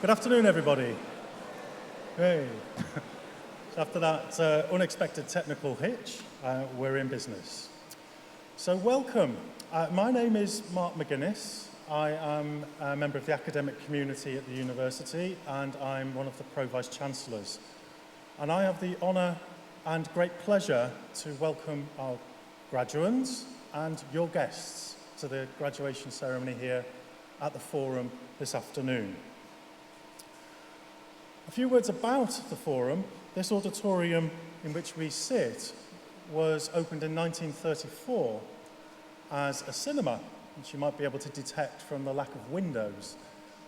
Good afternoon, everybody. Hey. So after that unexpected technical hitch, we're in business. So welcome. My name is Mark McGuiness. I am a member of the academic community at the university, and I'm one of the Pro-Vice Chancellors. And I have the honour and great pleasure to welcome our graduands and your guests to the graduation ceremony here at the Forum this afternoon. A few words about the Forum. This auditorium in which we sit was opened in 1934 as a cinema, which you might be able to detect from the lack of windows,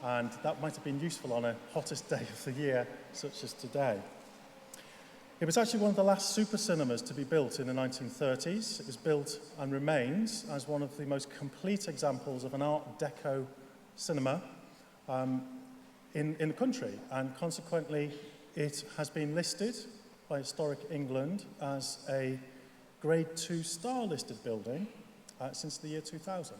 and that might have been useful on a hottest day of the year, such as today. It was actually one of the last super cinemas to be built in the 1930s. It was built and remains as one of the most complete examples of an Art Deco cinema in the country, and consequently it has been listed by Historic England as a Grade 2 star listed building since the year 2000.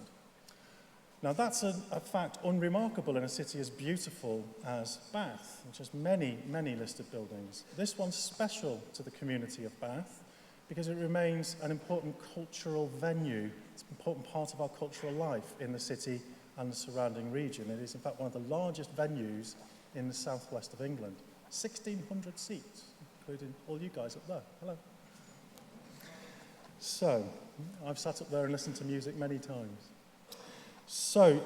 Now that's a fact unremarkable in a city as beautiful as Bath, which has many, many listed buildings. This one's special to the community of Bath because it remains an important cultural venue. It's an important part of our cultural life in the city and the surrounding region. It is in fact one of the largest venues in the southwest of England. 1,600 seats, including all you guys up there. Hello. So, I've sat up there and listened to music many times. So,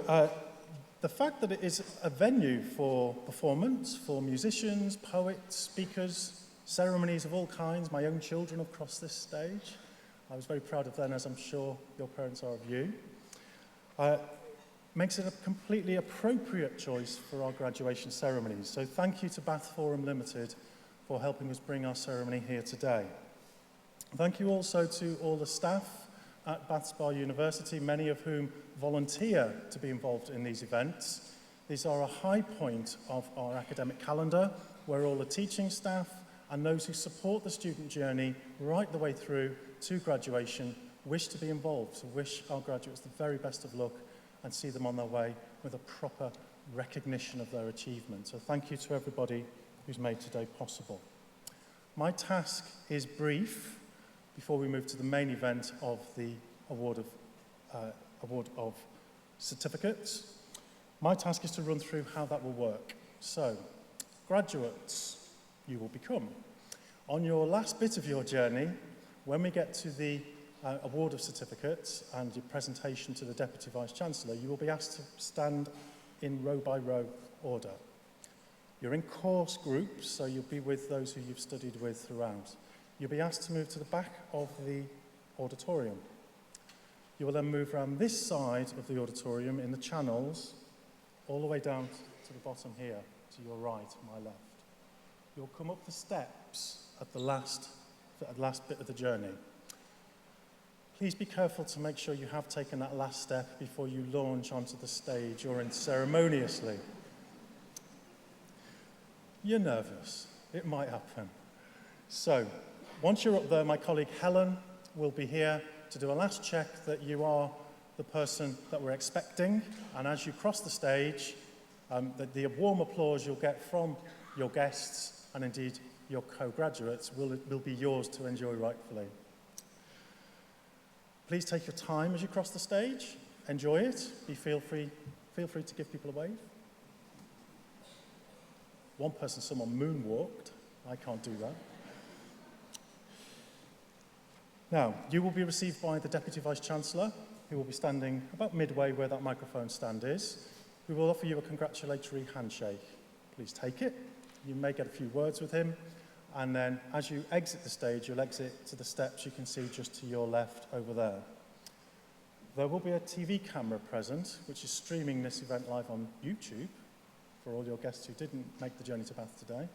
the fact that it is a venue for performance, for musicians, poets, speakers, ceremonies of all kinds, my own children have crossed this stage. I was very proud of them, as I'm sure your parents are of you. Makes it a completely appropriate choice for our graduation ceremonies. So thank you to Bath Forum Limited for helping us bring our ceremony here today. Thank you also to all the staff at Bath Spa University, many of whom volunteer to be involved in these events. These are a high point of our academic calendar, where all the teaching staff and those who support the student journey right the way through to graduation wish to be involved, to wish our graduates the very best of luck and see them on their way with a proper recognition of their achievement. So thank you to everybody who's made today possible. My task is brief before we move to the main event of the award of certificates. My task is to run through how that will work. So, graduates, you will become. On your last bit of your journey, when we get to the award of certificates and your presentation to the Deputy Vice Chancellor, you will be asked to stand in row by row order. You're in course groups, so you'll be with those who you've studied with throughout. You'll be asked to move to the back of the auditorium. You will then move around this side of the auditorium in the channels, all the way down to the bottom here, to your right, my left. You'll come up the steps at the last bit of the journey. Please be careful to make sure you have taken that last step before you launch onto the stage or unceremoniously. You're nervous. It might happen. So, once you're up there, my colleague Helen will be here to do a last check that you are the person that we're expecting. And as you cross the stage, the warm applause you'll get from your guests and indeed your co-graduates will be yours to enjoy rightfully. Please take your time as you cross the stage. Enjoy it. Feel free to give people a wave. One person, someone moonwalked. I can't do that. Now, you will be received by the Deputy Vice Chancellor, who will be standing about midway where that microphone stand is. We will offer you a congratulatory handshake. Please take it. You may get a few words with him. And then as you exit the stage, you'll exit to the steps you can see just to your left over there. There will be a TV camera present, which is streaming this event live on YouTube for all your guests who didn't make the journey to Bath today.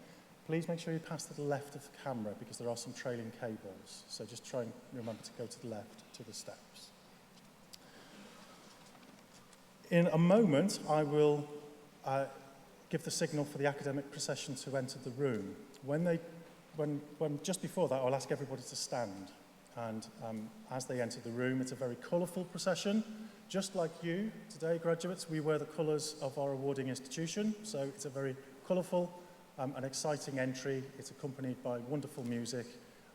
Please make sure you pass to the left of the camera because there are some trailing cables. So just try and remember to go to the left to the steps. In a moment, I will give the signal for the academic procession to enter the room. When just before that, I'll ask everybody to stand. And as they enter the room, it's a very colourful procession. Just like you today, graduates, we wear the colours of our awarding institution. So it's a very colourful and exciting entry. It's accompanied by wonderful music,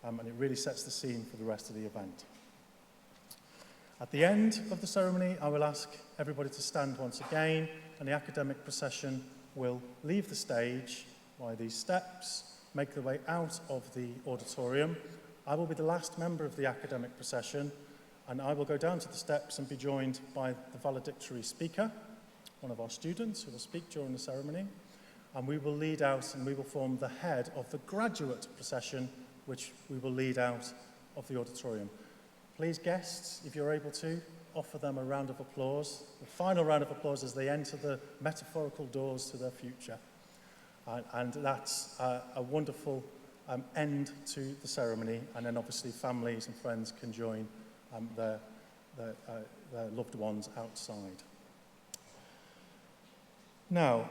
and it really sets the scene for the rest of the event. At the end of the ceremony, I will ask everybody to stand once again, and the academic procession will leave the stage by these steps, make their way out of the auditorium. I will be the last member of the academic procession, and I will go down to the steps and be joined by the valedictory speaker, one of our students who will speak during the ceremony, and we will lead out and we will form the head of the graduate procession, which we will lead out of the auditorium. Please, guests, if you're able to, offer them a round of applause, the final round of applause as they enter the metaphorical doors to their future. And that's a wonderful end to the ceremony, and then obviously families and friends can join their loved ones outside. Now,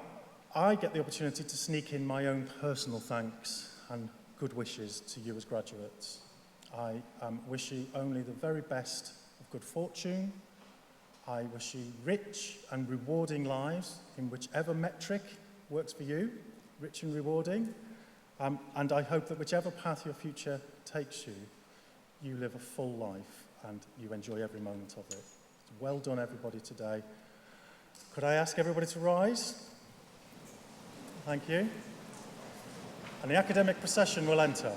I get the opportunity to sneak in my own personal thanks and good wishes to you as graduates. I wish you only the very best of good fortune. I wish you rich and rewarding lives in whichever metric works for you, rich and rewarding. And I hope that whichever path your future takes you, you live a full life and you enjoy every moment of it. Well done, everybody, today. Could I ask everybody to rise? Thank you. And the academic procession will enter.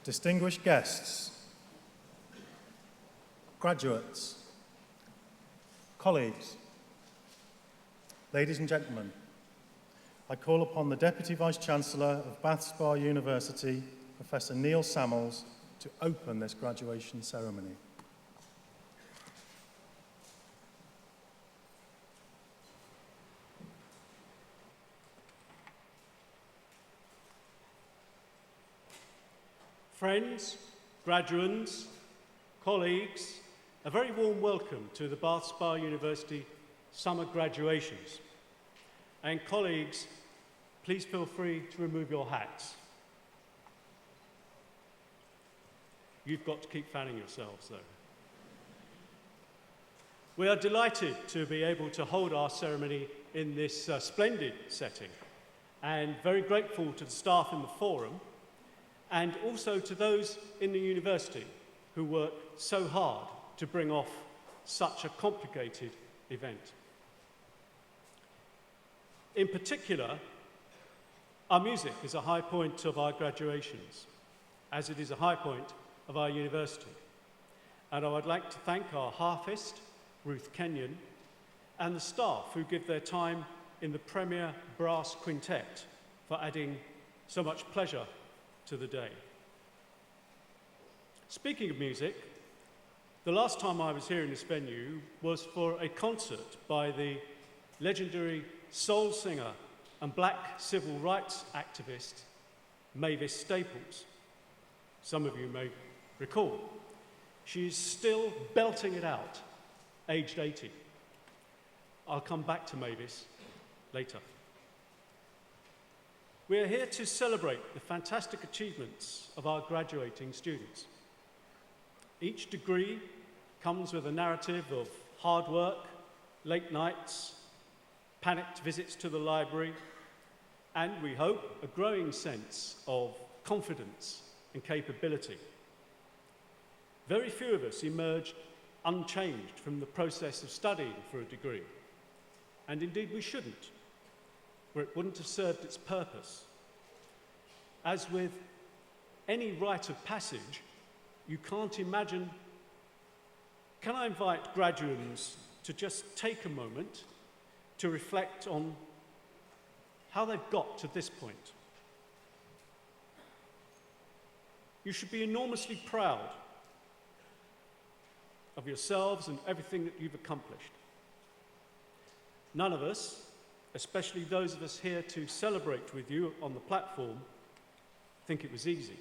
Distinguished guests, graduates, colleagues, ladies and gentlemen, I call upon the Deputy Vice Chancellor of Bath Spa University, Professor Neil Sammells, to open this graduation ceremony. Friends, graduands, colleagues, a very warm welcome to the Bath Spa University summer graduations. And colleagues, please feel free to remove your hats. You've got to keep fanning yourselves, though. We are delighted to be able to hold our ceremony in this splendid setting, and very grateful to the staff in the forum, and also to those in the university who work so hard to bring off such a complicated event. In particular, our music is a high point of our graduations, as it is a high point of our university. And I would like to thank our harpist, Ruth Kenyon, and the staff who give their time in the Premier Brass Quintet for adding so much pleasure to the day. Speaking of music, the last time I was here in this venue was for a concert by the legendary soul singer and black civil rights activist Mavis Staples. Some of you may recall. She's still belting it out, aged 80. I'll come back to Mavis later. We are here to celebrate the fantastic achievements of our graduating students. Each degree comes with a narrative of hard work, late nights, panicked visits to the library, and we hope a growing sense of confidence and capability. Very few of us emerge unchanged from the process of studying for a degree, and indeed we shouldn't, or it wouldn't have served its purpose. As with any rite of passage, you can't imagine. Can I invite graduands to just take a moment to reflect on how they've got to this point? You should be enormously proud of yourselves and everything that you've accomplished. None of us, especially those of us here to celebrate with you on the platform, think it was easy.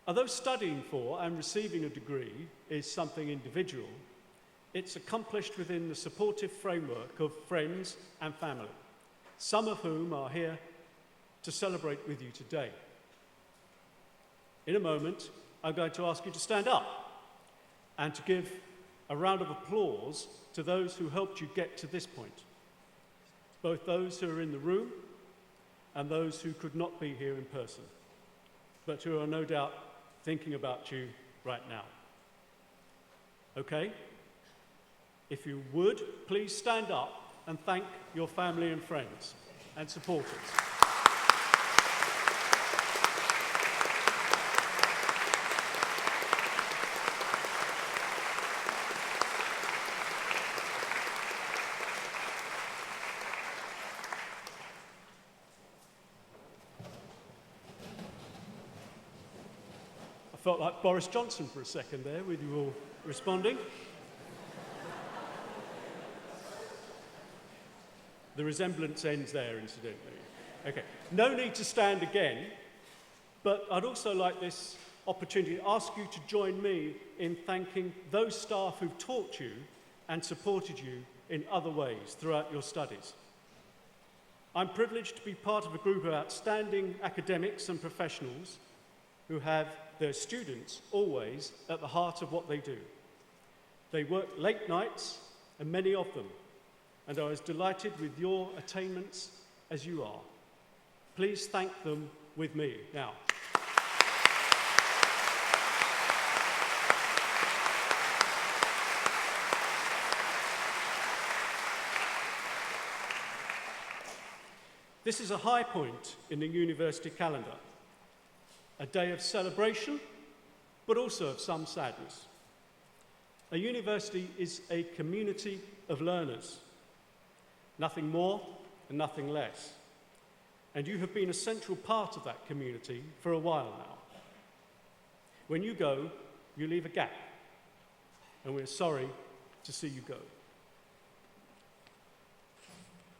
Although studying for and receiving a degree is something individual, it's accomplished within the supportive framework of friends and family, some of whom are here to celebrate with you today. In a moment, I'm going to ask you to stand up and to give a round of applause to those who helped you get to this point, both those who are in the room and those who could not be here in person, but who are no doubt thinking about you right now. Okay? If you would, please stand up and thank your family and friends and supporters. I felt like Boris Johnson for a second there, with you all responding. The resemblance ends there, incidentally. Okay, no need to stand again, but I'd also like this opportunity to ask you to join me in thanking those staff who've taught you and supported you in other ways throughout your studies. I'm privileged to be part of a group of outstanding academics and professionals who have their students always at the heart of what they do. They work late nights, and many of them, and are as delighted with your attainments as you are. Please thank them with me now. This is a high point in the university calendar, a day of celebration, but also of some sadness. A university is a community of learners, nothing more and nothing less. And you have been a central part of that community for a while now. When you go, you leave a gap, and we're sorry to see you go.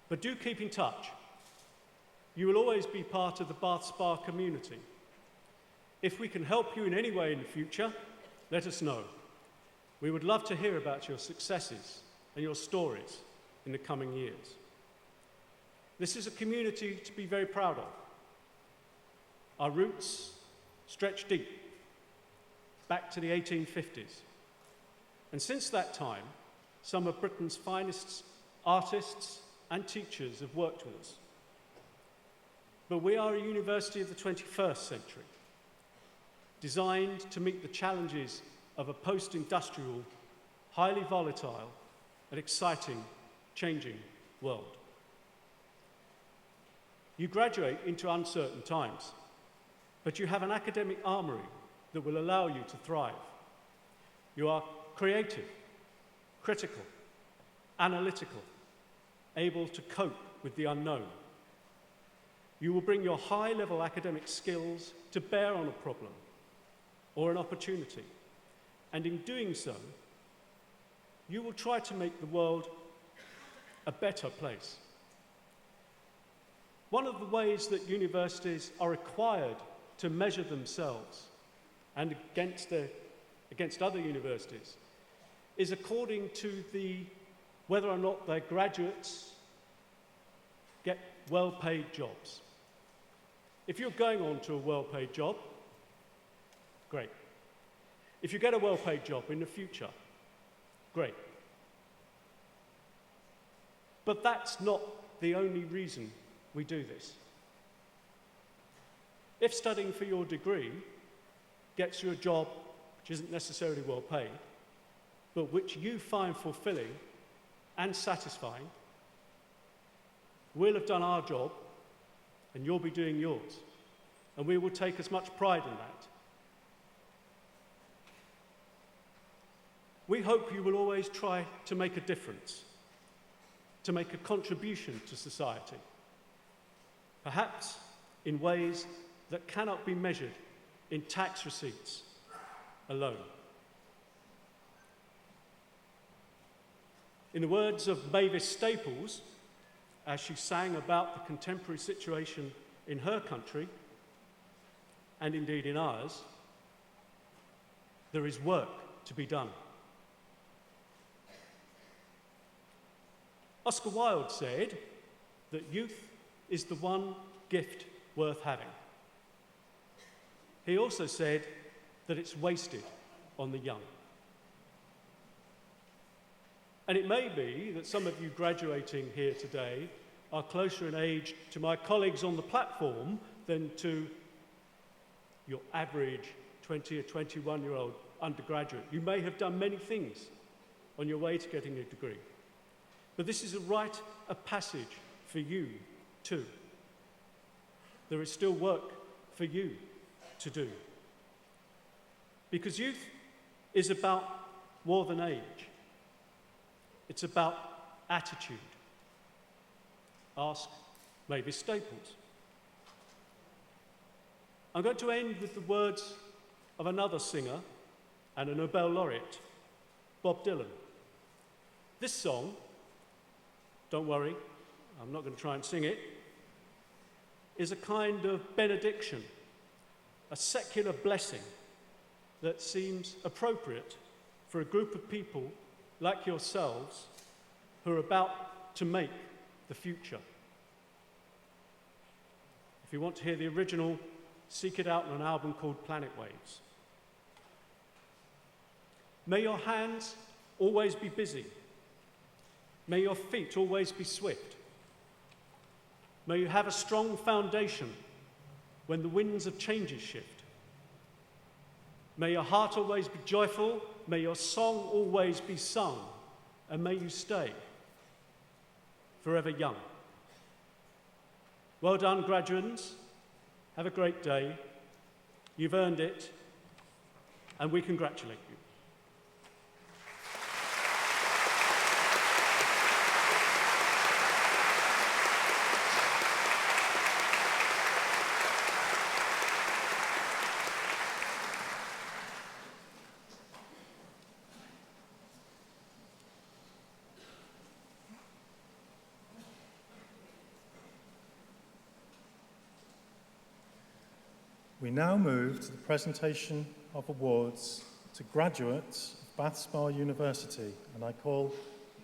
But do keep in touch. You will always be part of the Bath Spa community. If we can help you in any way in the future, let us know. We would love to hear about your successes and your stories in the coming years. This is a community to be very proud of. Our roots stretch deep, back to the 1850s. And since that time, some of Britain's finest artists and teachers have worked with us. But we are a university of the 21st century, designed to meet the challenges of a post-industrial, highly volatile and exciting, changing world. You graduate into uncertain times, but you have an academic armoury that will allow you to thrive. You are creative, critical, analytical, able to cope with the unknown. You will bring your high-level academic skills to bear on a problem or an opportunity, and in doing so, you will try to make the world a better place. One of the ways that universities are required to measure themselves and against other universities is according to whether or not their graduates get well-paid jobs. If you're going on to a well-paid job, great. If you get a well-paid job in the future, great. But that's not the only reason we do this. If studying for your degree gets you a job which isn't necessarily well paid, but which you find fulfilling and satisfying, we'll have done our job and you'll be doing yours. And we will take as much pride in that. We hope you will always try to make a difference, to make a contribution to society, perhaps in ways that cannot be measured in tax receipts alone. In the words of Mavis Staples, as she sang about the contemporary situation in her country, and indeed in ours, there is work to be done. Oscar Wilde said that youth is the one gift worth having. He also said that it's wasted on the young. And it may be that some of you graduating here today are closer in age to my colleagues on the platform than to your average 20 or 21-year-old undergraduate. You may have done many things on your way to getting a degree. But this is a rite of passage for you too. There is still work for you to do. Because youth is about more than age. It's about attitude. Ask Mavis Staples. I'm going to end with the words of another singer and a Nobel laureate, Bob Dylan. This song, don't worry, I'm not going to try and sing it, is a kind of benediction, a secular blessing that seems appropriate for a group of people like yourselves who are about to make the future. If you want to hear the original, seek it out on an album called Planet Waves. May your hands always be busy. May your feet always be swift. May you have a strong foundation when the winds of changes shift. May your heart always be joyful, may your song always be sung, and may you stay forever young. Well done, graduands. Have a great day. You've earned it, and we congratulate you. we now move to the presentation of awards to graduates of Bath Spa University, and I call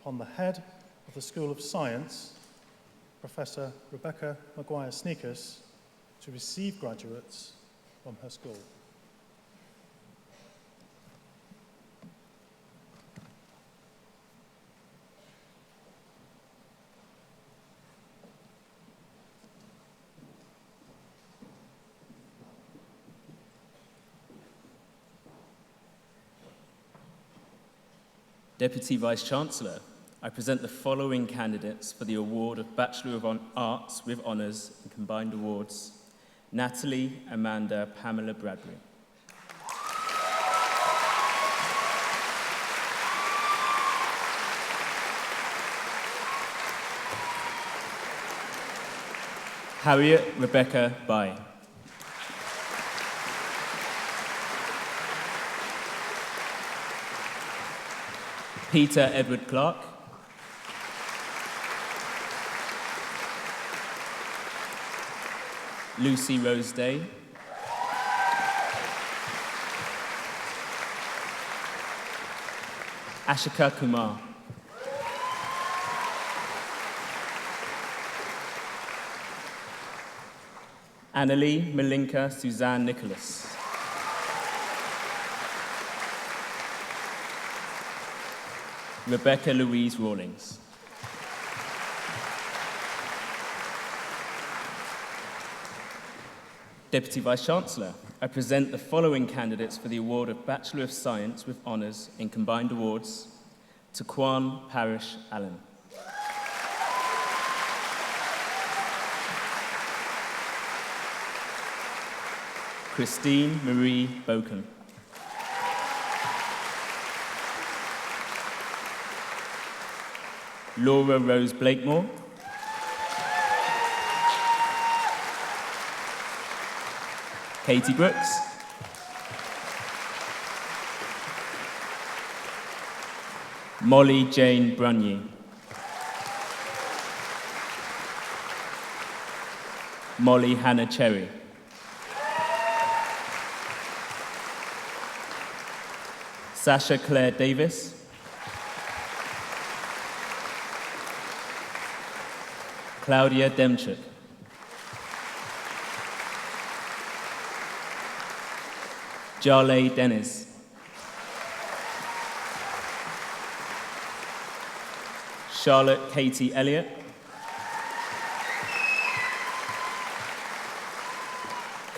upon the head of the School of Science, Professor Rebecca Maguire-Sneakers, to receive graduates from her school. Deputy Vice Chancellor, I present the following candidates for the award of Bachelor of Arts with Honours and Combined Awards: Natalie Amanda Pamela Bradbury. Harriet Rebecca Bai. Peter Edward Clark. Lucy Rose Day. Ashika Kumar. Annalie Malinka Suzanne Nicholas. Rebecca Louise Rawlings. Deputy Vice Chancellor, I present the following candidates for the award of Bachelor of Science with Honours in Combined Awards to Kwan Parish Allen. Christine Marie Boken. Laura Rose Blakemore. Katie Brooks. Molly Jane Brunye. Molly Hannah Cherry. Sasha Claire Davis. Claudia Demchuk. Jarley Dennis. Charlotte Katie Elliott.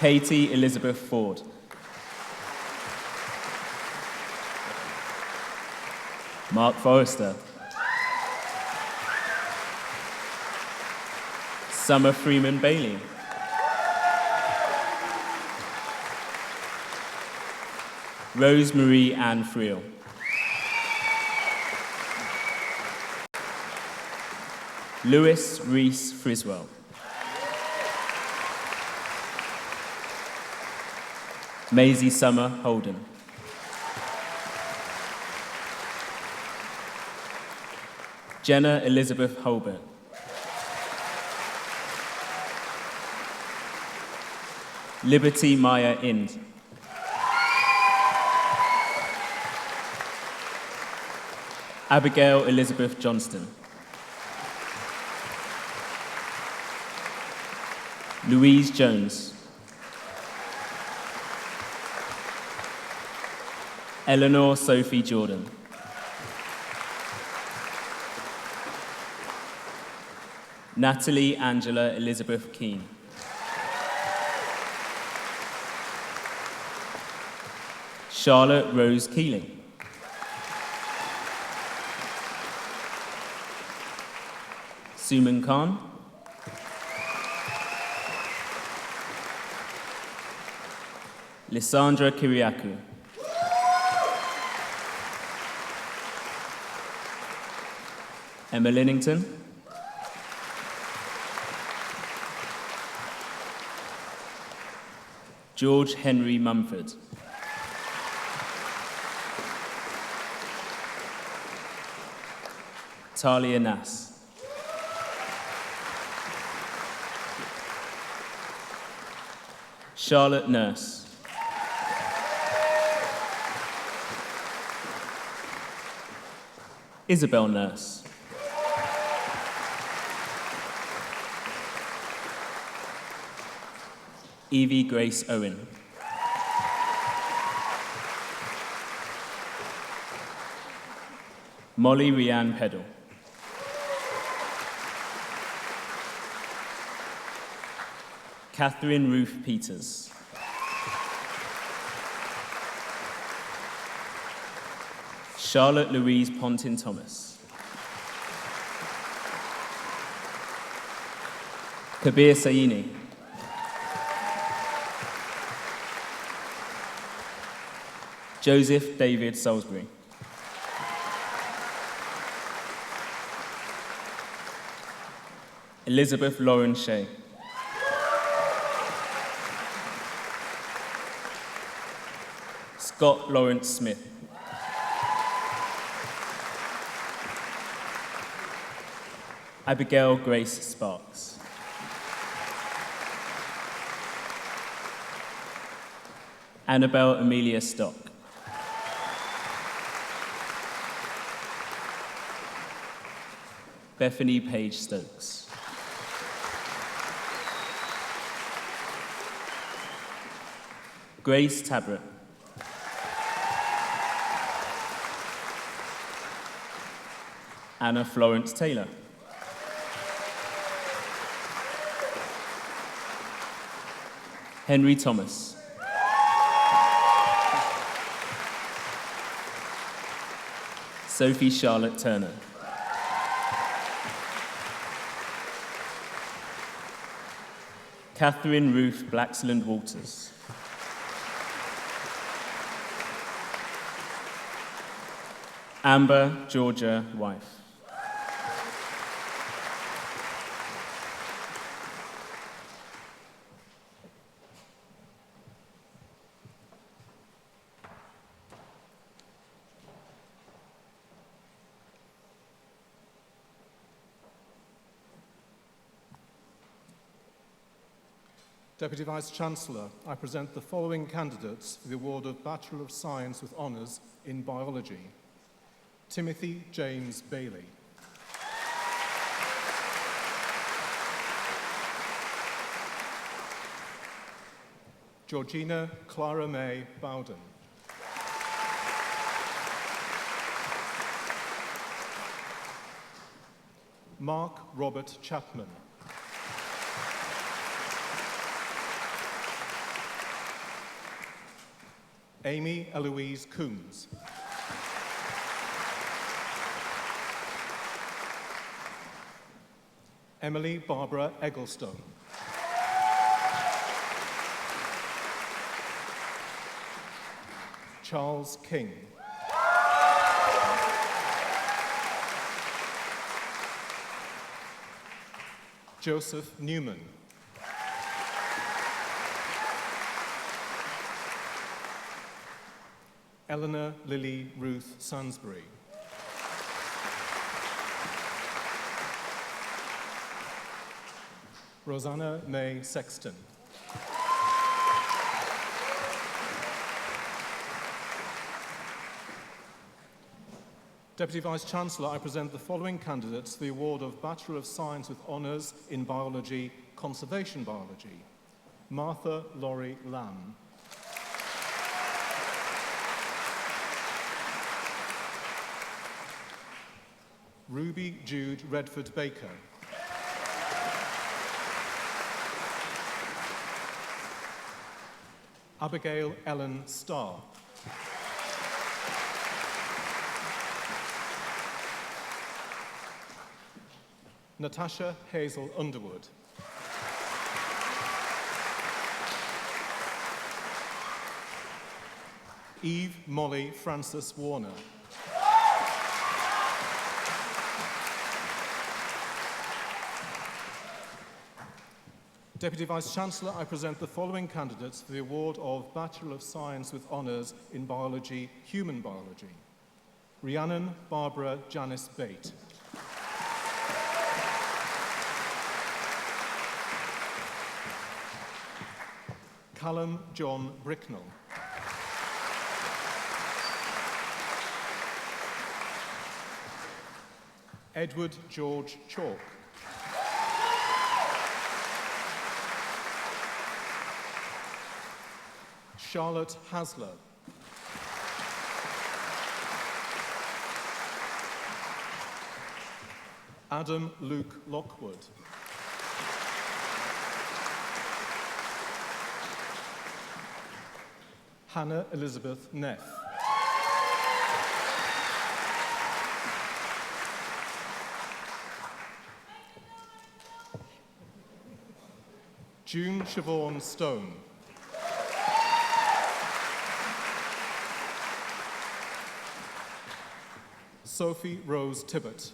Katie Elizabeth Ford. Mark Forrester. Summer Freeman Bailey. Rosemarie Ann Friel. Lewis Reese Friswell. Maisie Summer Holden. Jenna Elizabeth Holbert. Liberty Maya Ind. Abigail Elizabeth Johnston. Louise Jones. Eleanor Sophie Jordan. Natalie Angela Elizabeth Keane. Charlotte Rose Keeling. Suman Khan. Lysandra Kiriakou. Emma Linnington. George Henry Mumford. Talia Nass. Charlotte Nurse. Isabel Nurse. Evie Grace Owen. Molly Rianne Peddle. Catherine Ruth Peters. Charlotte Louise Pontin Thomas. Kabir Saini. Joseph David Salisbury. Elizabeth Lauren Shea. Scott Lawrence Smith. Abigail Grace Sparks. Annabelle Amelia Stock. Bethany Page Stokes. Grace Tabrett. Anna Florence Taylor. Henry Thomas. Sophie Charlotte Turner. Catherine Ruth Blaxland Walters. Amber Georgia Wife. Deputy Vice Chancellor, I present the following candidates for the award of Bachelor of Science with Honours in Biology. Timothy James Bailey. Georgina Clara May Bowden. Mark Robert Chapman. Amy Eloise Coombs. Emily Barbara Egglestone. Charles King. Joseph Newman. Eleanor Lily Ruth Sansbury. Rosanna May Sexton. Deputy Vice-Chancellor, I present the following candidates for the award of Bachelor of Science with Honours in Biology, Conservation Biology. Martha Laurie Lamb. Ruby Jude Redford Baker. Abigail Ellen Starr. Natasha Hazel Underwood. Eve Molly Francis Warner. Deputy Vice-Chancellor, I present the following candidates for the award of Bachelor of Science with Honours in Biology, Human Biology. Rhiannon Barbara Janice Bate. Callum John Bricknell. Edward George Chalk. Charlotte Hasler. Adam Luke Lockwood. Hannah Elizabeth Neff. June Siobhan Stone. Sophie Rose Tibbett.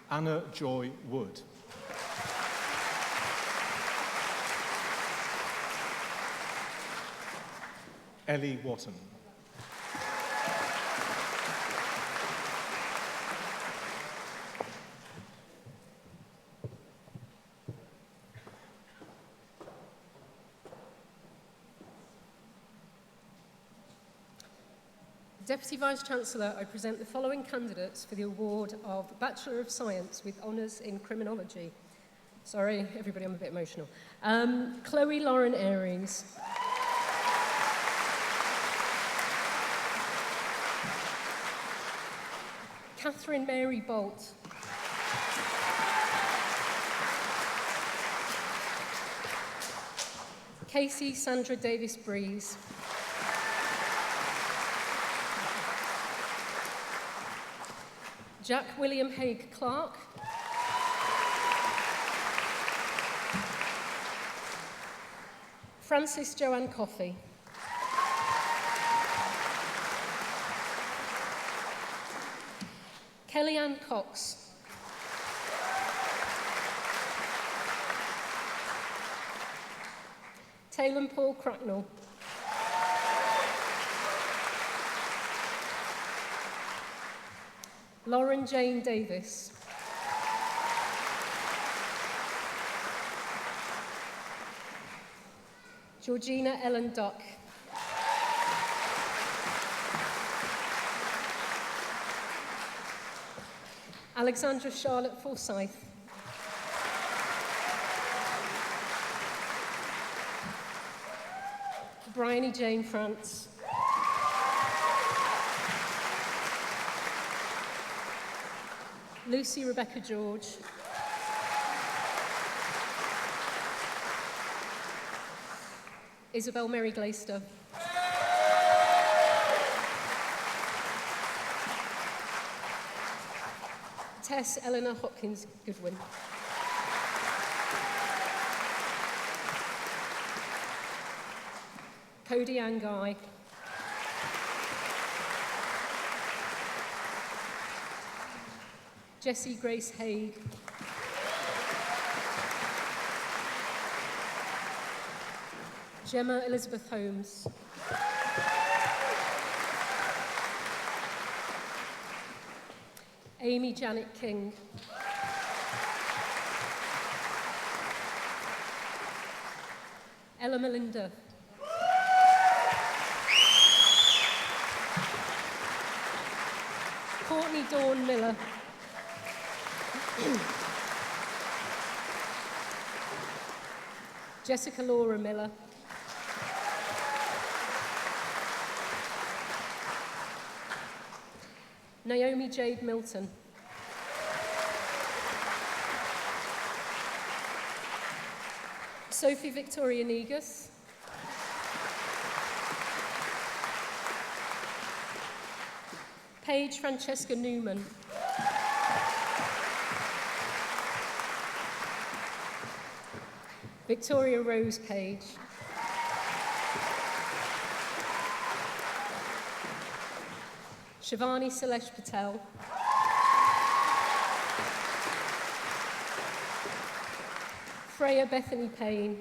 Anna Joy Wood. Ellie Watton. Deputy Vice Chancellor, I present the following candidates for the award of Bachelor of Science with Honours in Criminology. Sorry, everybody, I'm a bit emotional. Chloe Lauren Aries. Catherine Mary Bolt. Casey Sandra Davis Breeze. Jack William Haig Clark. Francis Joanne Coffey. Kellyanne Cox. Taylor Paul Cracknell. Lauren Jane Davis. Georgina Ellen Duck. Alexandra Charlotte Forsyth. Bryony Jane France. Lucy Rebecca George. Isabel Mary Glaister. Tess Eleanor Hopkins Goodwin. Cody Ann Guy. Jessie Grace Haig. Gemma Elizabeth Holmes. Amy Janet King. Ella Melinda. Courtney Dawn Miller. Jessica Laura Miller. Naomi Jade Milton. Sophie Victoria Negus. Paige Francesca Newman. Victoria Rose Page. Shivani Salesh Patel. Freya Bethany Payne.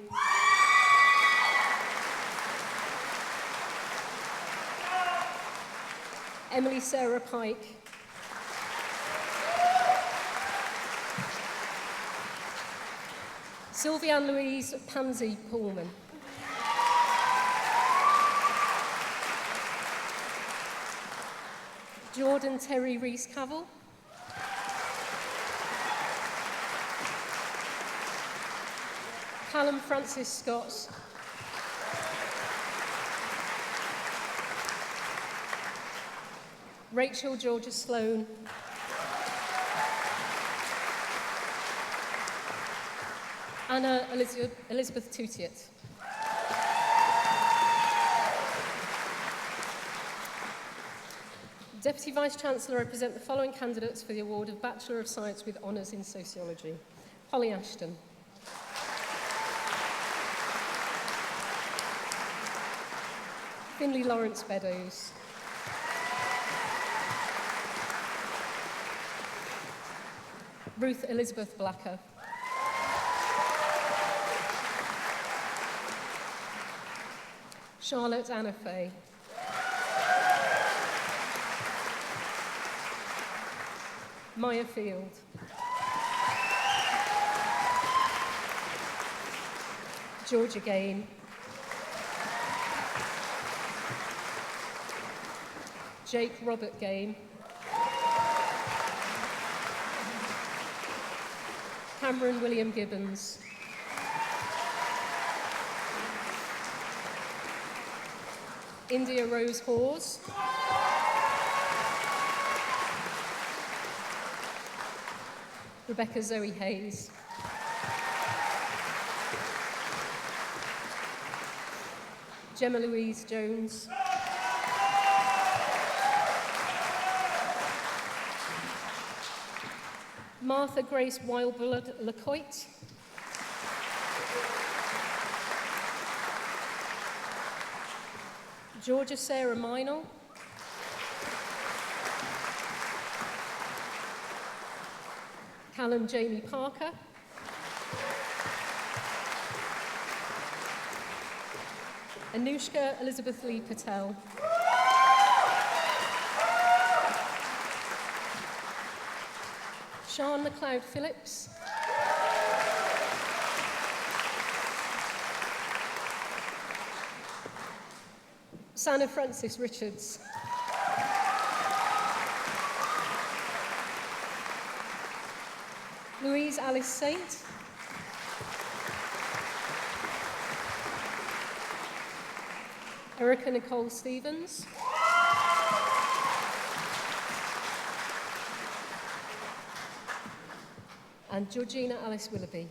Emily Sarah Pike. Sylvie Ann Louise Pansy Pullman. Jordan Terry Rees-Cavell. Callum Francis Scott. Rachel Georgia Sloan. Anna Elizabeth Tutiet. Deputy Vice Chancellor, I present the following candidates for the award of Bachelor of Science with Honours in Sociology. Holly Ashton. Finley Lawrence Beddoes. Ruth Elizabeth Blacker. Charlotte Anna Fay. Maya Field. Georgia Gain. Jake Robert Game. Cameron William Gibbons. India Rose Hawes. Rebecca Zoe Hayes. Gemma Louise Jones. Martha Grace Wildblood Lecoit. Georgia Sarah Meinel. Callum Jamie Parker. Anushka Elizabeth Lee Patel. Sean McLeod Phillips. Sana Francis Richards. Louise Alice Saint. Erica Nicole Stevens. And Georgina Alice Willoughby.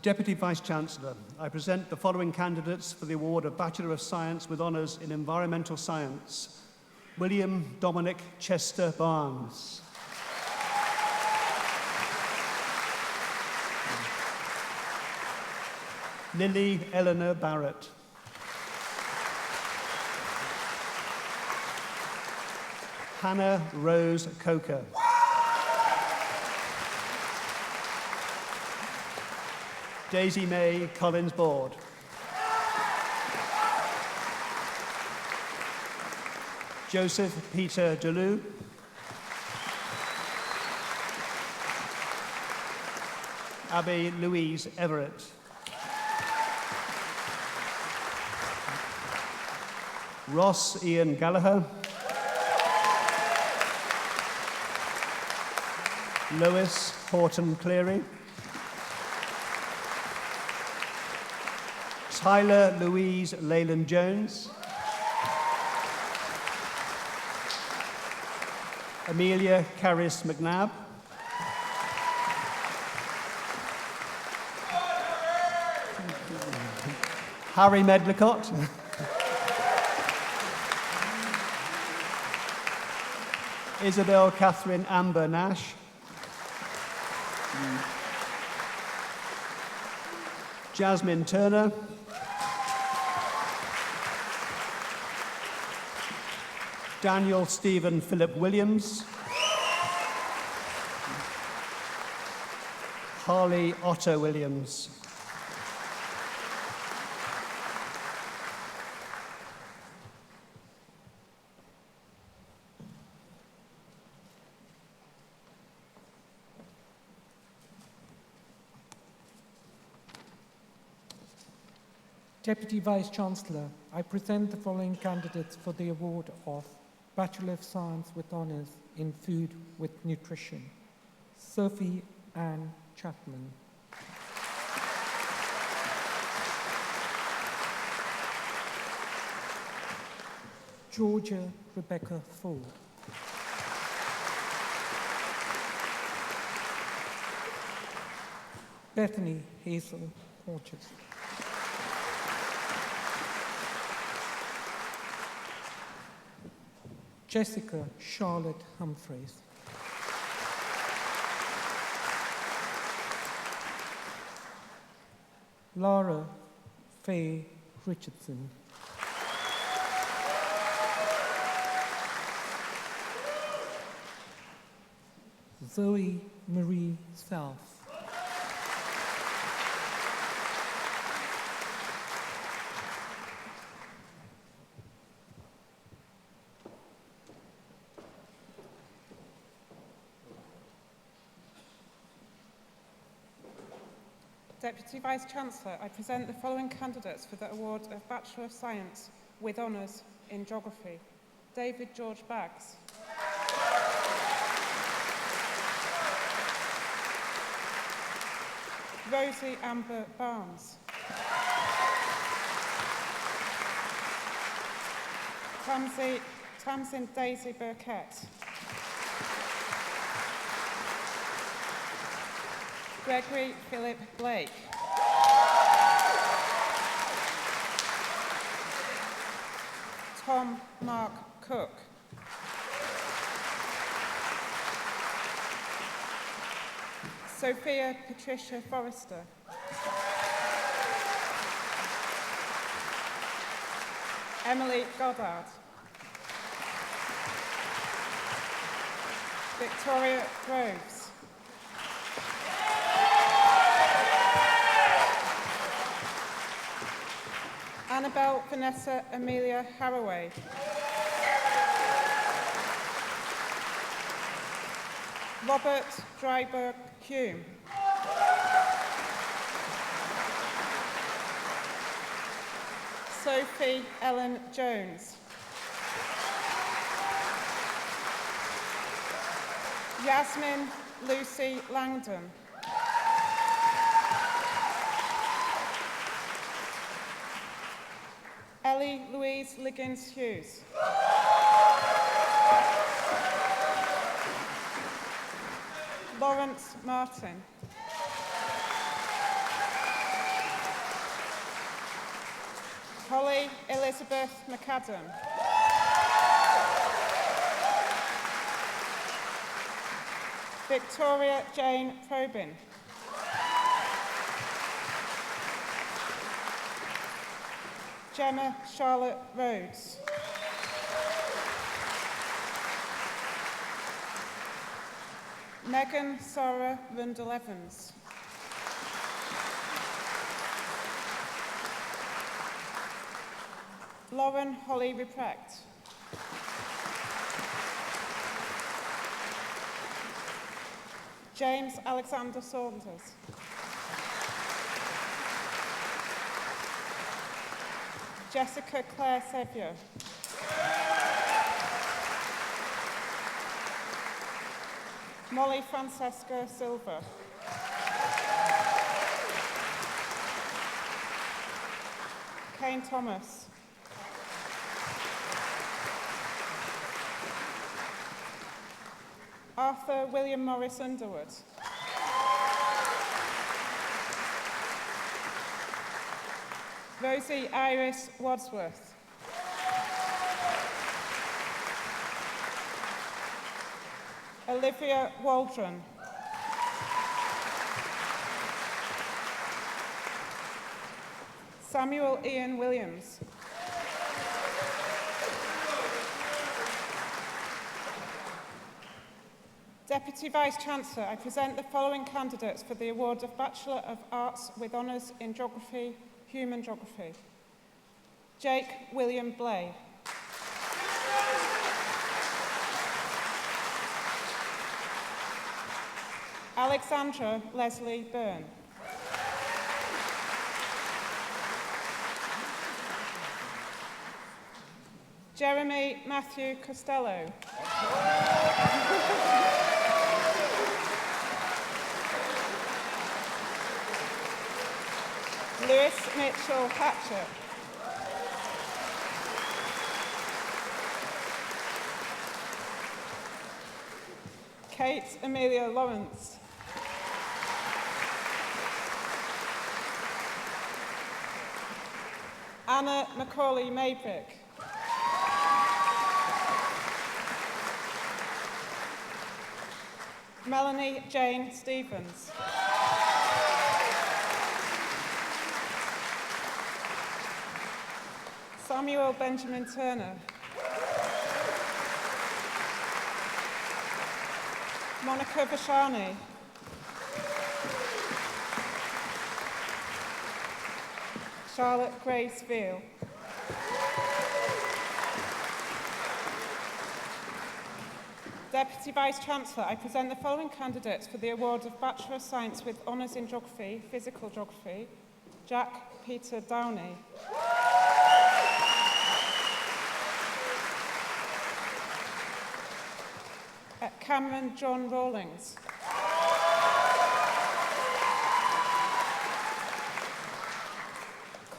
Deputy Vice Chancellor, I present the following candidates for the award of Bachelor of Science with Honours in Environmental Science. William Dominic Chester Barnes. Lily Eleanor Barrett. Hannah Rose Coker. Daisy May Collins Board. Joseph Peter Deleu. Abby Louise Everett. Ross Ian Gallagher. Lois Horton Cleary. Tyler Louise Leyland Jones. Amelia Caris McNabb. Harry Medlicott. Isabel Catherine Amber Nash. Jasmine Turner. Daniel Stephen Philip Williams. Carly Otto Williams. Deputy Vice Chancellor, I present the following candidates for the award of Bachelor of Science with Honours in Food with Nutrition. Sophie Ann Chapman. Georgia Rebecca Ford. Bethany Hazel Hodges. Jessica Charlotte Humphreys. Lara Faye Richardson. Zoe Marie South. Deputy Vice Chancellor, I present the following candidates for the award of Bachelor of Science with Honours in Geography. David George Baggs. Rosie Amber Barnes. Tamsin Daisy Burkett. Gregory Philip Blake. Tom Mark Cook. Sophia Patricia Forrester. Emily Goddard. Victoria Groves. Annabelle Vanessa Amelia Haraway. Robert Dryburgh Hume. Sophie Ellen Jones. Yasmin Lucy Langdon. Ellie Louise Liggins Hughes. Lawrence Martin. Holly Elizabeth McAdam. Victoria Jane Probin. Gemma Charlotte Rhodes. Megan Sarah Rundle Evans. Lauren Holly Reprecht. James Alexander Saunders. Jessica Claire Sevier. Molly Francesca Silva. Kane Thomas. Arthur William Morris Underwood. Rosie Iris Wadsworth. Olivia Waldron. Samuel Ian Williams. Deputy Vice Chancellor, I present the following candidates for the award of Bachelor of Arts with Honours in Geography, Human Geography. Jake William Blay. Alexandra Leslie Byrne. Jeremy Matthew Costello. Lewis Mitchell Hatchett. Kate Amelia Lawrence. Anna Macaulay Maybrick. Melanie Jane Stevens. Samuel Benjamin Turner. Monica Vashani. Charlotte Grace Veal. Deputy Vice Chancellor, I present the following candidates for the award of Bachelor of Science with Honours in Geography, Physical Geography. Jack Peter Downey. Cameron John Rawlings.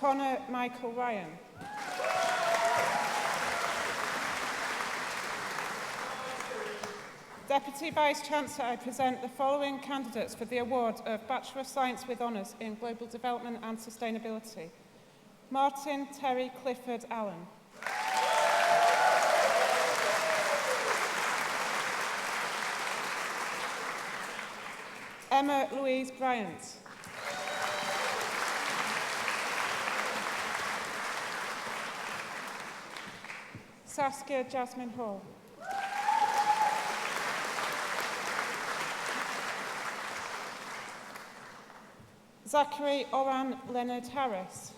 Connor Michael Ryan. Deputy Vice Chancellor, I present the following candidates for the award of Bachelor of Science with Honours in Global Development and Sustainability. Martin Terry Clifford Allen. Emma Louise Bryant. Saskia Jasmine Hall. Zachary Oran Leonard Harris.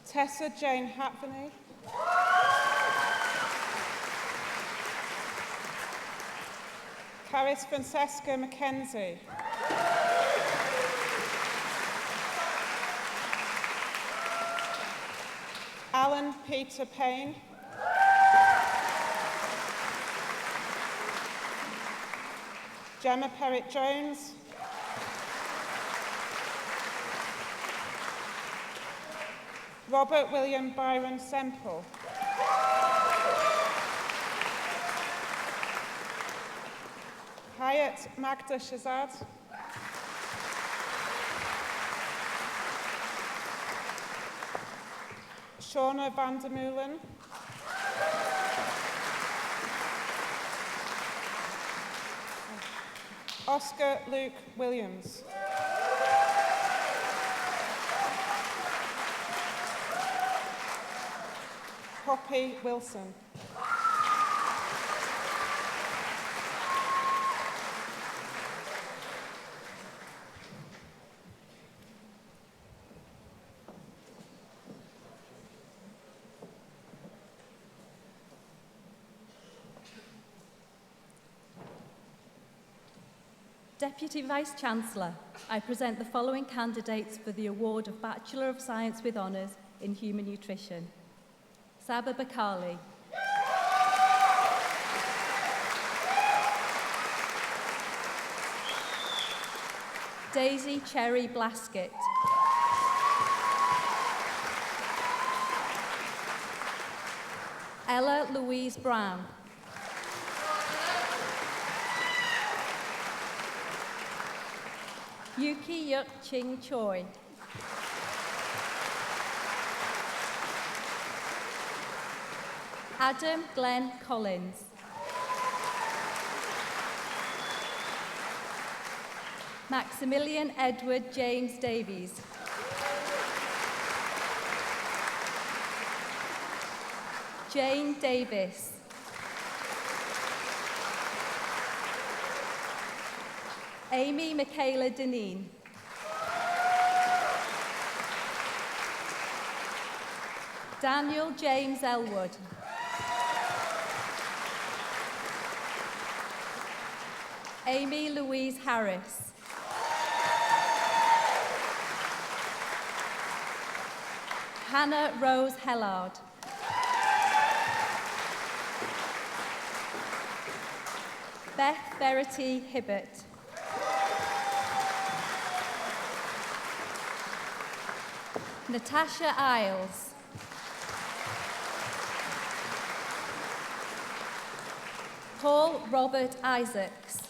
Tessa Jane Hatveney. Caris Francesca Mackenzie. Alan Peter Payne. Gemma Perrett-Jones. Robert William Byron Semple. Hayat Magda Shazad. Shauna van der Meulen. Oscar Luke Williams. Poppy Wilson. Deputy Vice-Chancellor, I present the following candidates for the award of Bachelor of Science with Honours in Human Nutrition. Saba Bakali. Daisy Cherry Blaskett. Ella Louise Brown. Yuki Yuk Ching Choi. Adam Glenn Collins. Maximilian Edward James Davies. Jane Davis. Amy Michaela Deneen. Daniel James Elwood. Amy Louise Harris. Hannah Rose Hellard. Beth Verity Hibbert. Natasha Isles. Paul Robert Isaacs.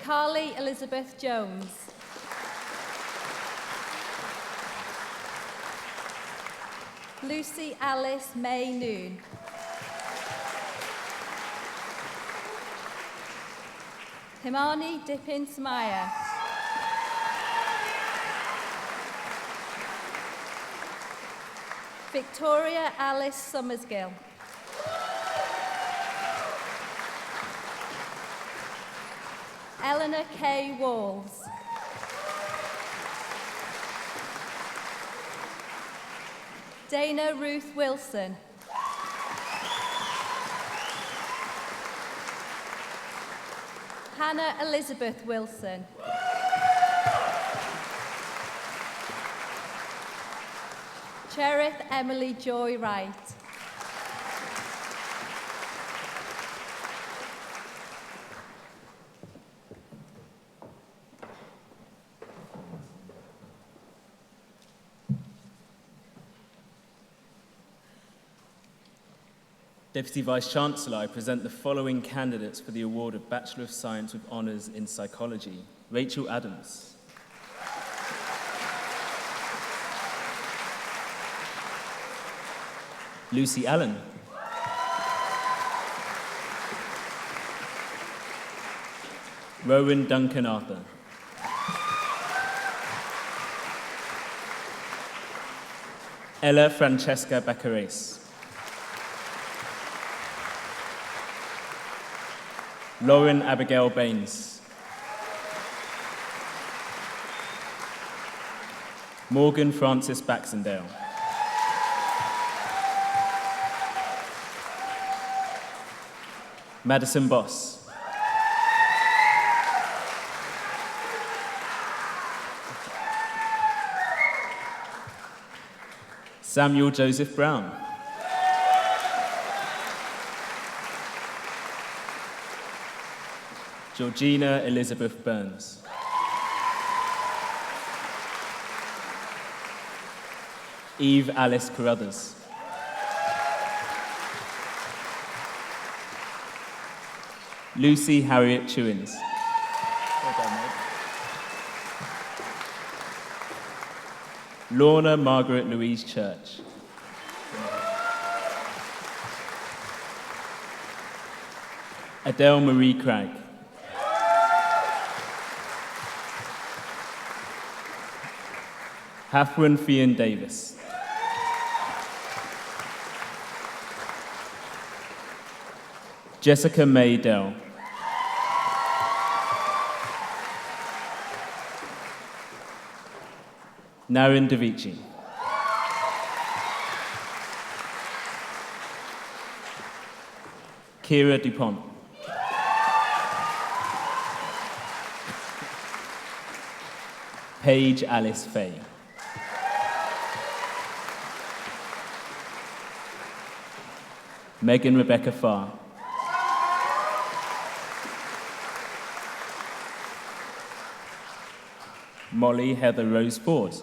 Carly Elizabeth Jones. Lucy Alice May Noon. Himani Dipin Samaya. Victoria Alice Summersgill. Eleanor K. Walls. Dana Ruth Wilson. Hannah Elizabeth Wilson. Cherith Emily Joy Wright. Deputy Vice-Chancellor, I present the following candidates for the award of Bachelor of Science with Honours in Psychology. Rachel Adams. Lucy Allen. Rowan Duncan Arthur. Ella Francesca Baccares. Lauren Abigail Baines. Morgan Francis Baxendale. Madison Boss. Samuel Joseph Brown. Georgina Elizabeth Burns. Eve Alice Carruthers. Lucy Harriet Chewins. Well done, mate. Lorna Margaret Louise Church. Adele Marie Craig. Catherine Fian Davis. Jessica May Dell. Naren Davici. Kira Dupont. Paige Alice Fay. Megan Rebecca Farr. Molly Heather Rose Ford.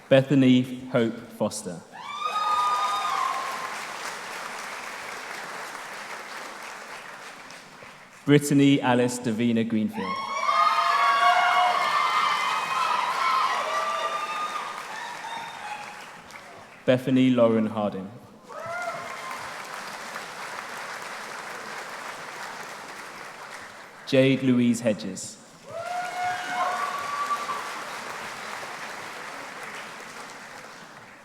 Bethany Hope Foster. Brittany Alice Davina Greenfield. Bethany Lauren Harding. Jade Louise Hedges.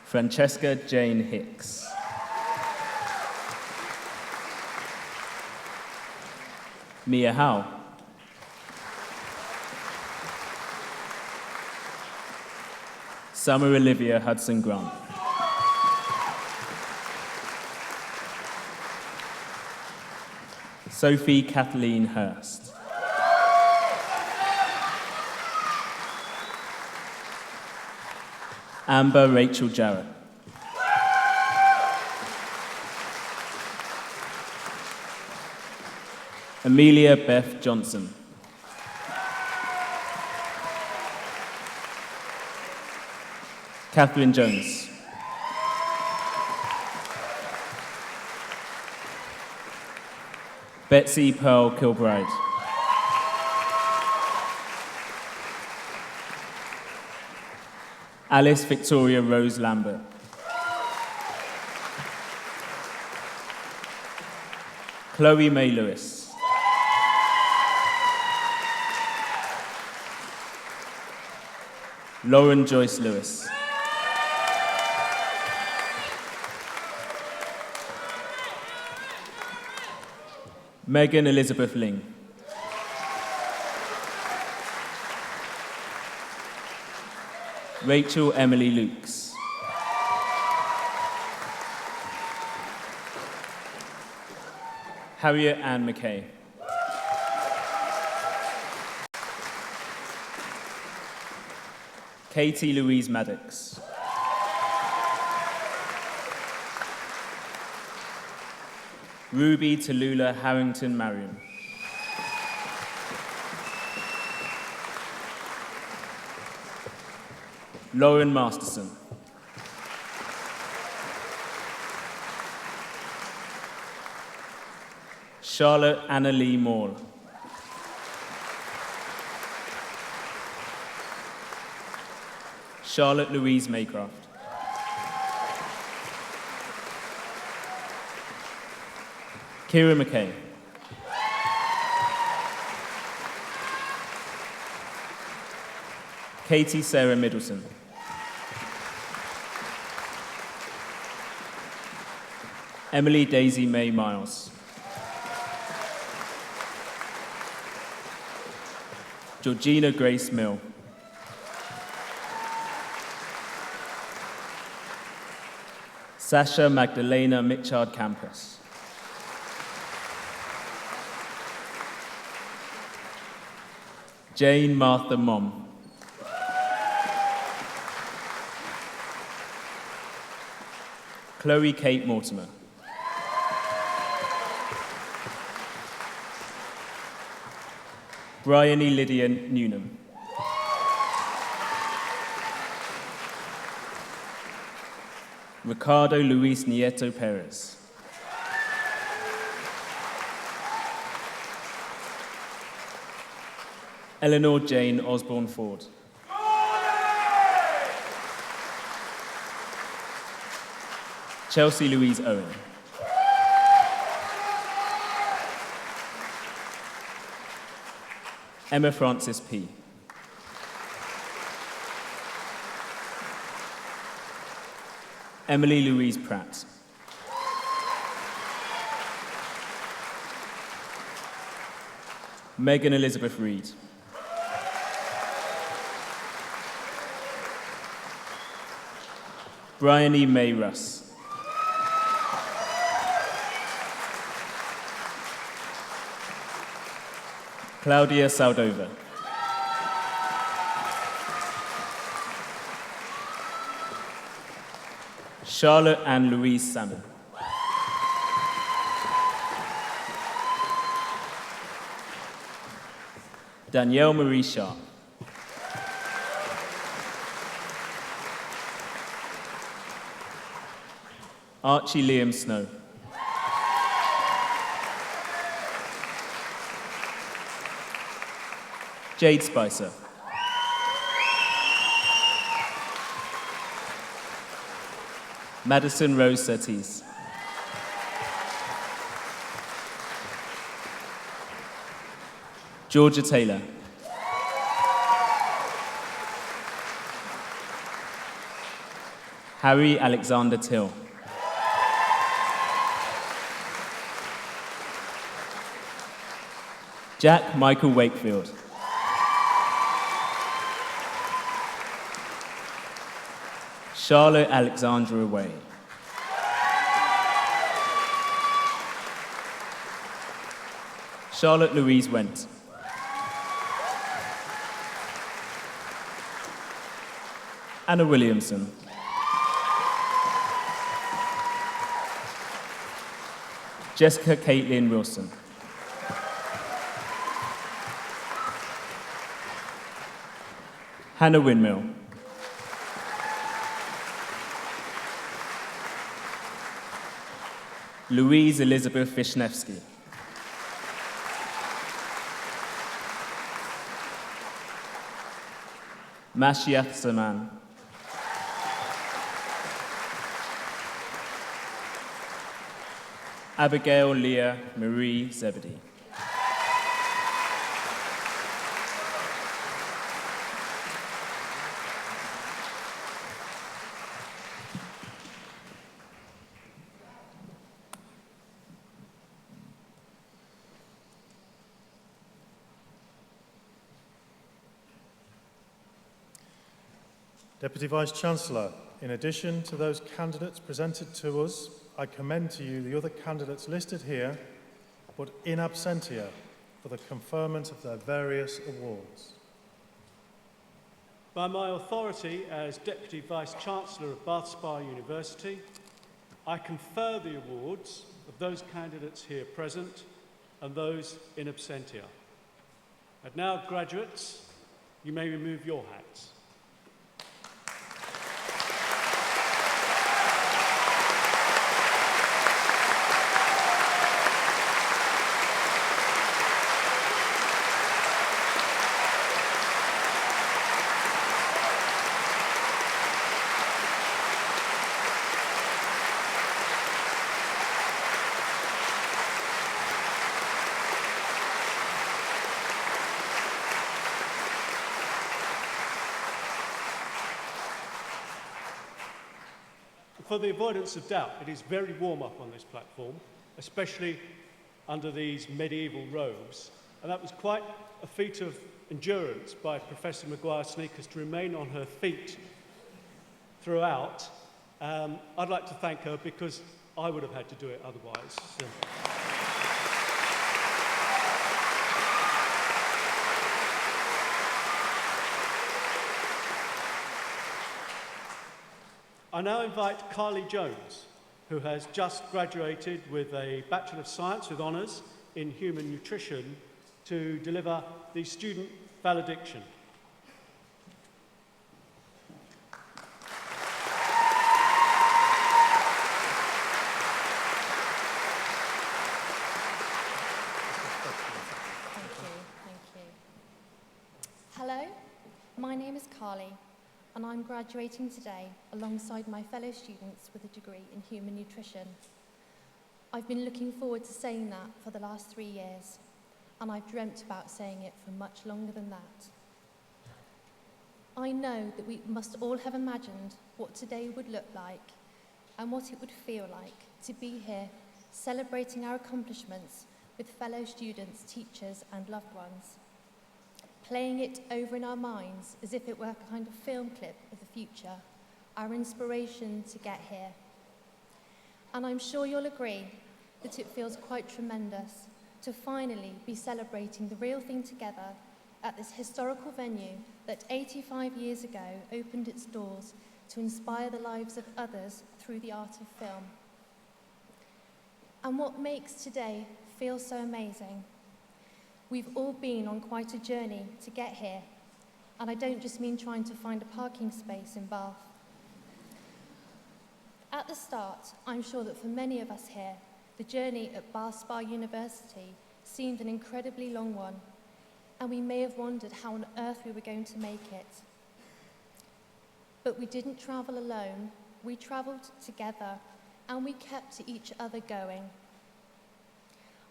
Francesca Jane Hicks. Mia Howe. Summer Olivia Hudson Grant. Sophie Kathleen Hurst. Amber Rachel Jarrett. Amelia Beth Johnson. Catherine Jones. Betsy Pearl Kilbride. Alice Victoria Rose Lambert. Chloe May Lewis. Lauren Joyce Lewis. Megan Elizabeth Ling. Rachel Emily Lukes. Harriet Ann McKay. Katie Louise Maddox. Ruby Tallulah Harrington Marion. Lauren Masterson. Charlotte Anna Lee Moore. Charlotte Louise Maycraft. Kira McKay. Katie Sarah Middleton. Emily Daisy May Miles. Georgina Grace Mill. Sasha Magdalena Mitchard Campus. Jane Martha Mom. Chloe Kate Mortimer. Bryony Lydia Newnham. Ricardo Luis Nieto Perez. Eleanor Jane Osborne Ford. Chelsea Louise Owen. Emma Francis P. Emily Louise Pratt. Megan Elizabeth Reed. Bryony May Russ. Claudia Saldova. Charlotte Ann Louise Salmon. Danielle Marie Sharp. Archie Liam Snow. Jade Spicer. Madison Rose Surtees. Georgia Taylor. Harry Alexander Till. Jack Michael Wakefield. Charlotte Alexandra Way. Charlotte Louise Went. Anna Williamson. Jessica Caitlin Wilson. Hannah Windmill. Louise Elizabeth Vishnevsky. Mashiach Saman. Abigail Leah Marie Zebedee. Deputy Vice-Chancellor, in addition to those candidates presented to us, I commend to you the other candidates listed here, but in absentia, for the conferment of their various awards. By my authority as Deputy Vice-Chancellor of Bath Spa University, I confer the awards of those candidates here present and those in absentia. And now, graduates, you may remove your hats. For the avoidance of doubt, it is very warm up on this platform, especially under these medieval robes. And that was quite a feat of endurance by Professor Maguire-Sneakers to remain on her feet throughout. I'd like to thank her because I would have had to do it otherwise. So. I now invite Carly Jones, who has just graduated with a Bachelor of Science with Honours in Human Nutrition, to deliver the student valediction. Thank you. Hello, my name is Carly, and I'm graduating today alongside my fellow students with a degree in human nutrition. I've been looking forward to saying that for the last 3 years, and I've dreamt about saying it for much longer than that. I know that we must all have imagined what today would look like and what it would feel like to be here celebrating our accomplishments with fellow students, teachers, and loved ones, playing it over in our minds as if it were a kind of film clip of the future, our inspiration to get here. And I'm sure you'll agree that it feels quite tremendous to finally be celebrating the real thing together at this historical venue that 85 years ago opened its doors to inspire the lives of others through the art of film. And what makes today feel so amazing? We've all been on quite a journey to get here, and I don't just mean trying to find a parking space in Bath. At the start, I'm sure that for many of us here, the journey at Bath Spa University seemed an incredibly long one, and we may have wondered how on earth we were going to make it. But we didn't travel alone, we travelled together, and we kept each other going.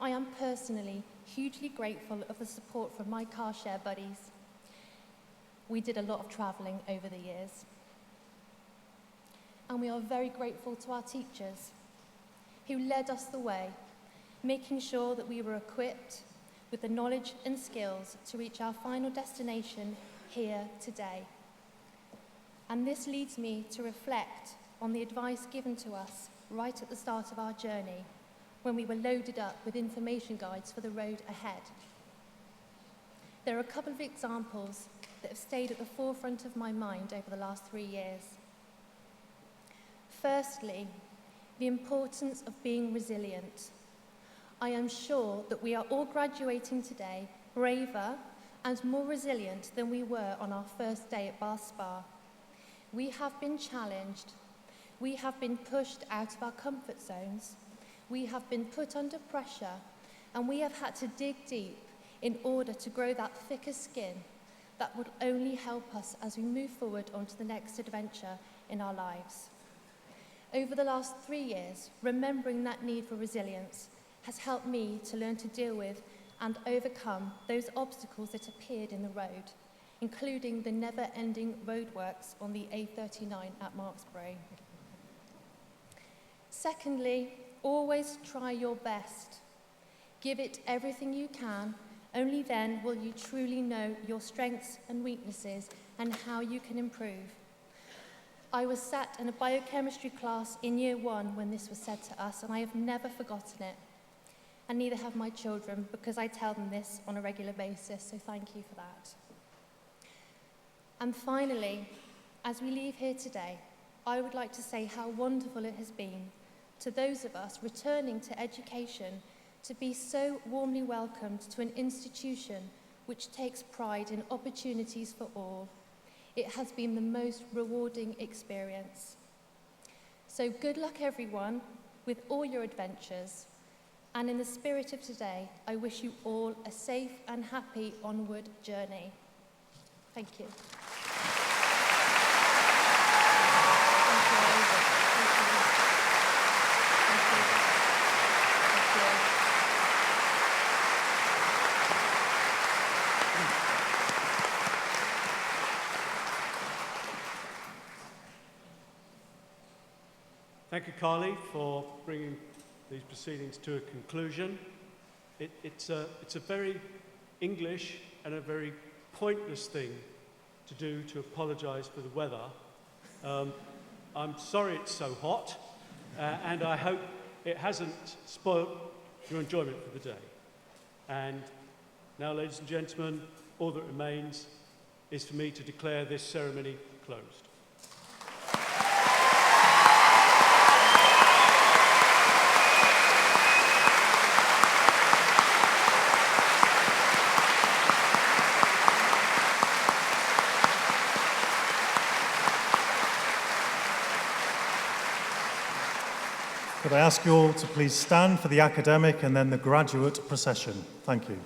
I am personally hugely grateful of the support from my car share buddies. We did a lot of travelling over the years. And we are very grateful to our teachers who led us the way, making sure that we were equipped with the knowledge and skills to reach our final destination here today. And this leads me to reflect on the advice given to us right at the start of our journey, when we were loaded up with information guides for the road ahead. There are a couple of examples that have stayed at the forefront of my mind over the last 3 years. Firstly, the importance of being resilient. I am sure that we are all graduating today braver and more resilient than we were on our first day at Bath Spa. We have been challenged. We have been pushed out of our comfort zones. We have been put under pressure, and we have had to dig deep in order to grow that thicker skin that would only help us as we move forward onto the next adventure in our lives. Over the last 3 years, remembering that need for resilience has helped me to learn to deal with and overcome those obstacles that appeared in the road, including the never-ending roadworks on the A39 at Marksbury. Secondly, always try your best. Give it everything you can. Only then will you truly know your strengths and weaknesses and how you can improve. I was sat in a biochemistry class in year 1 when this was said to us, and I have never forgotten it. And neither have my children, because I tell them this on a regular basis, so thank you for that. And finally, as we leave here today, I would like to say how wonderful it has been to those of us returning to education to be so warmly welcomed to an institution which takes pride in opportunities for all. It has been the most rewarding experience. So good luck everyone with all your adventures, and in the spirit of today, I wish you all a safe and happy onward journey. Thank you. Thank you, Carly, for bringing these proceedings to a conclusion. It's a very English and a very pointless thing to do to apologise for the weather. I'm sorry it's so hot, and I hope it hasn't spoiled your enjoyment for the day. And now, ladies and gentlemen, all that remains is for me to declare this ceremony closed. Could I ask you all to please stand for the academic and then the graduate procession? Thank you.